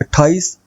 28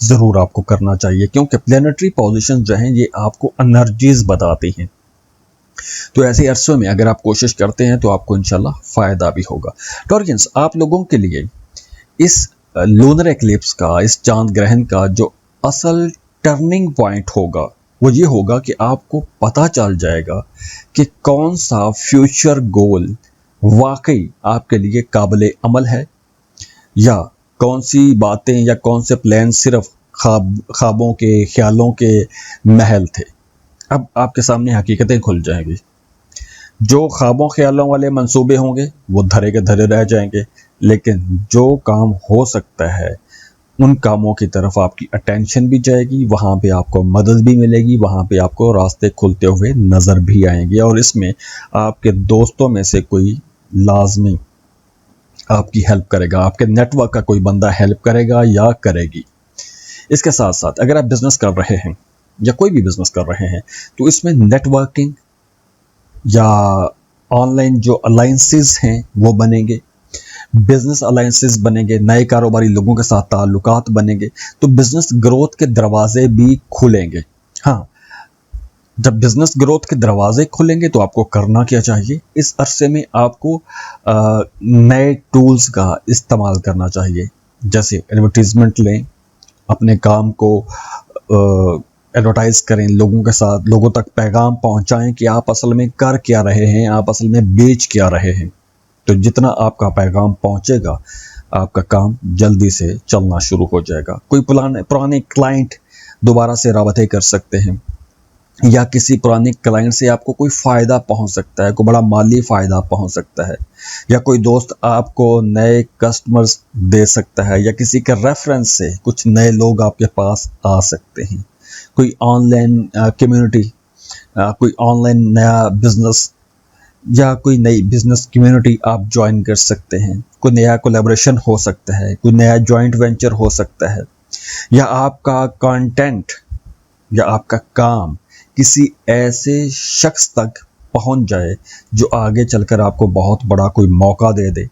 ضرور آپ کو کرنا چاہیے، کیونکہ پلانیٹری پوزیشن جو ہیں یہ آپ کو انرجیز بتاتی ہیں. تو ایسے عرصوں میں اگر آپ کوشش کرتے ہیں تو آپ کو انشاءاللہ فائدہ بھی ہوگا. ٹورینز، آپ لوگوں کے لیے اس لونر ایکلپس کا، اس چاند گرہن کا جو اصل ٹرننگ پوائنٹ ہوگا وہ یہ ہوگا کہ آپ کو پتہ چل جائے گا کہ کون سا فیوچر گول واقعی آپ کے لیے قابل عمل ہے، یا کون سی باتیں یا کون سے پلان صرف خوابوں کے، خیالوں کے محل تھے. اب آپ کے سامنے حقیقتیں کھل جائیں گی. جو خوابوں خیالوں والے منصوبے ہوں گے وہ دھرے کے دھرے رہ جائیں گے، لیکن جو کام ہو سکتا ہے ان کاموں کی طرف آپ کی اٹینشن بھی جائے گی، وہاں پہ آپ کو مدد بھی ملے گی، وہاں پہ آپ کو راستے کھلتے ہوئے نظر بھی آئیں گے، اور اس میں آپ کے دوستوں میں سے کوئی لازمی آپ کی ہیلپ کرے گا، آپ کے نیٹ ورک کا کوئی بندہ ہیلپ کرے گا یا کرے گی. اس کے ساتھ ساتھ اگر آپ بزنس کر رہے ہیں یا کوئی بھی بزنس کر رہے ہیں تو اس میں نیٹ ورکنگ یا آن لائن جو الائنسز ہیں وہ بنیں گے، بزنس الائنسز بنیں گے، نئے کاروباری لوگوں کے ساتھ تعلقات بنیں گے، تو بزنس گروتھ کے دروازے بھی کھلیں گے. ہاں، جب بزنس گروتھ کے دروازے کھلیں گے تو آپ کو کرنا کیا چاہیے؟ اس عرصے میں آپ کو نئے ٹولز کا استعمال کرنا چاہیے، جیسے ایڈورٹیزمنٹ لیں، اپنے کام کو ایڈورٹائز کریں، لوگوں کے ساتھ، لوگوں تک پیغام پہنچائیں کہ آپ اصل میں کر کیا رہے ہیں، آپ اصل میں بیچ کیا رہے ہیں. تو جتنا آپ کا پیغام پہنچے گا آپ کا کام جلدی سے چلنا شروع ہو جائے گا. کوئی پرانے کلائنٹ دوبارہ سے رابطے کر سکتے ہیں، یا کسی پرانے کلائنٹ سے آپ کو کوئی فائدہ پہنچ سکتا ہے، کوئی بڑا مالی فائدہ پہنچ سکتا ہے، یا کوئی دوست آپ کو نئے کسٹمرز دے سکتا ہے، یا کسی کے ریفرنس سے کچھ نئے لوگ آپ کے پاس آ سکتے ہیں. کوئی آن لائن کمیونٹی، کوئی آن لائن نیا بزنس یا کوئی نئی بزنس کمیونٹی آپ جوائن کر سکتے ہیں. کوئی نیا کولیبریشن ہو سکتا ہے، کوئی نیا جوائنٹ وینچر ہو سکتا ہے، یا آپ کا کانٹینٹ یا آپ کا کام کسی ایسے شخص تک پہنچ جائے جو آگے چل کر آپ کو بہت بڑا کوئی موقع دے دے،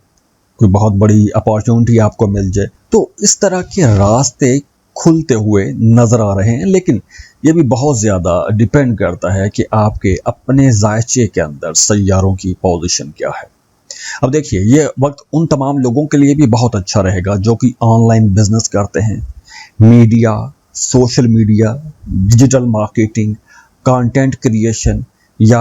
کوئی بہت بڑی اپارچونٹی آپ کو مل جائے. تو اس طرح کے راستے کھلتے ہوئے نظر آ رہے ہیں، لیکن یہ بھی بہت زیادہ ڈیپینڈ کرتا ہے کہ آپ کے اپنے ذائچے کے اندر سیاروں کی پوزیشن کیا ہے. اب دیکھیے، یہ وقت ان تمام لوگوں کے لیے بھی بہت اچھا رہے گا جو کہ آن لائن بزنس کرتے ہیں، media, social media, digital marketing, content creation, یا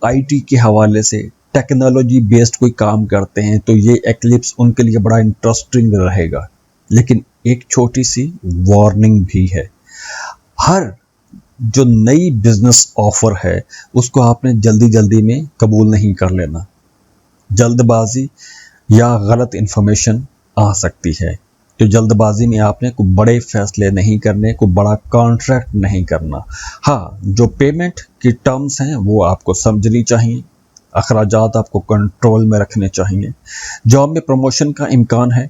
آئی ٹی کے حوالے سے ٹیکنالوجی بیسڈ کوئی کام کرتے ہیں. تو یہ ایکلپس ان کے لیے بڑا انٹرسٹنگ رہے گا. لیکن ایک چھوٹی سی وارننگ بھی ہے، ہر جو نئی بزنس آفر ہے اس کو آپ نے جلدی میں قبول نہیں کر لینا. جلد بازی یا غلط انفارمیشن آ سکتی ہے، تو جلد بازی میں آپ نے کوئی بڑے فیصلے نہیں کرنے، کوئی بڑا کانٹریکٹ نہیں کرنا. ہاں، جو پیمنٹ کی ٹرمز ہیں وہ آپ کو سمجھنی چاہیے، اخراجات آپ کو کنٹرول میں رکھنے چاہیے. جاب میں پروموشن کا امکان ہے،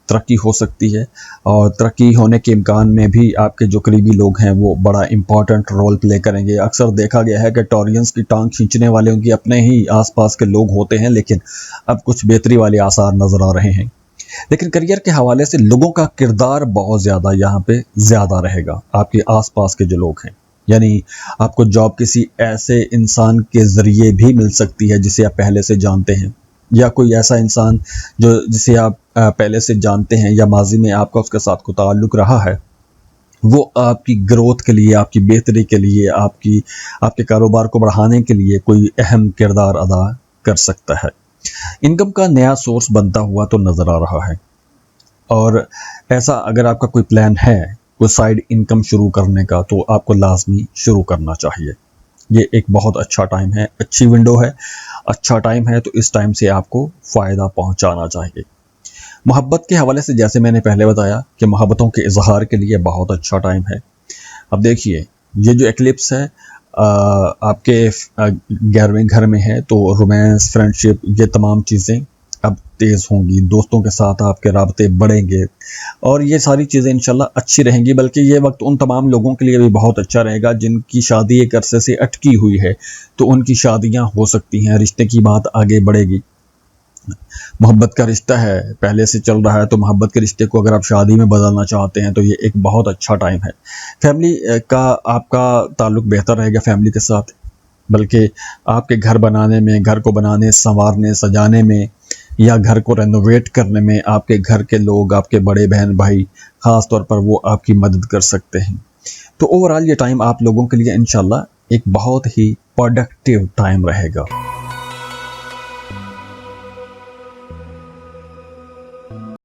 ترقی ہو سکتی ہے، اور ترقی ہونے کے امکان میں بھی آپ کے جو قریبی لوگ ہیں وہ بڑا امپورٹنٹ رول پلے کریں گے. اکثر دیکھا گیا ہے کہ ٹورینز کی ٹانگ کھینچنے والے ان کی اپنے ہی آس پاس کے لوگ ہوتے ہیں، لیکن اب کچھ بہتری والے آثار نظر آ رہے ہیں. لیکن کریئر کے حوالے سے لوگوں کا کردار بہت زیادہ یہاں پہ زیادہ رہے گا، آپ کے آس پاس کے جو لوگ ہیں. یعنی آپ کو جاب کسی ایسے انسان کے ذریعے بھی مل سکتی ہے جسے آپ پہلے سے جانتے ہیں، یا کوئی ایسا انسان جسے آپ پہلے سے جانتے ہیں یا ماضی میں آپ کا اس کے ساتھ کوئی تعلق رہا ہے، وہ آپ کی گروتھ کے لیے، آپ کی بہتری کے لیے، آپ کے کاروبار کو بڑھانے کے لیے کوئی اہم کردار ادا کر سکتا ہے. انکم کا نیا سورس بنتا ہوا تو نظر آ رہا ہے، اور ایسا اگر آپ کا کوئی پلان ہے کوئی سائیڈ انکم شروع کرنے کا تو آپ کو لازمی شروع کرنا چاہیے. یہ ایک بہت اچھا ٹائم ہے، اچھی ونڈو ہے، اچھا ٹائم ہے، تو اس ٹائم سے آپ کو فائدہ پہنچانا چاہیے. محبت کے حوالے سے جیسے میں نے پہلے بتایا کہ محبتوں کے اظہار کے لیے بہت اچھا ٹائم ہے. اب دیکھیے، یہ جو ایکلپس ہے آپ کے 11ویں گھر میں ہے، تو رومانس، فرینڈشپ، یہ تمام چیزیں اب تیز ہوں گی، دوستوں کے ساتھ آپ کے رابطے بڑھیں گے، اور یہ ساری چیزیں انشاءاللہ اچھی رہیں گی. بلکہ یہ وقت ان تمام لوگوں کے لیے بھی بہت اچھا رہے گا جن کی شادی ایک عرصے سے اٹکی ہوئی ہے، تو ان کی شادیاں ہو سکتی ہیں، رشتے کی بات آگے بڑھے گی. محبت کا رشتہ ہے، پہلے سے چل رہا ہے، تو محبت کے رشتے کو اگر آپ شادی میں بدلنا چاہتے ہیں تو یہ ایک بہت اچھا ٹائم ہے۔ فیملی کا آپ کا تعلق بہتر رہے گا فیملی کے ساتھ، بلکہ آپ کے گھر بنانے میں، گھر کو بنانے، سنوارنے، سجانے میں، یا گھر کو رینوویٹ کرنے میں آپ کے گھر کے لوگ، آپ کے بڑے بہن بھائی خاص طور پر وہ آپ کی مدد کر سکتے ہیں۔ تو اوورآل یہ ٹائم آپ لوگوں کے لیے انشاءاللہ ایک بہت ہی پروڈکٹیو ٹائم رہے گا۔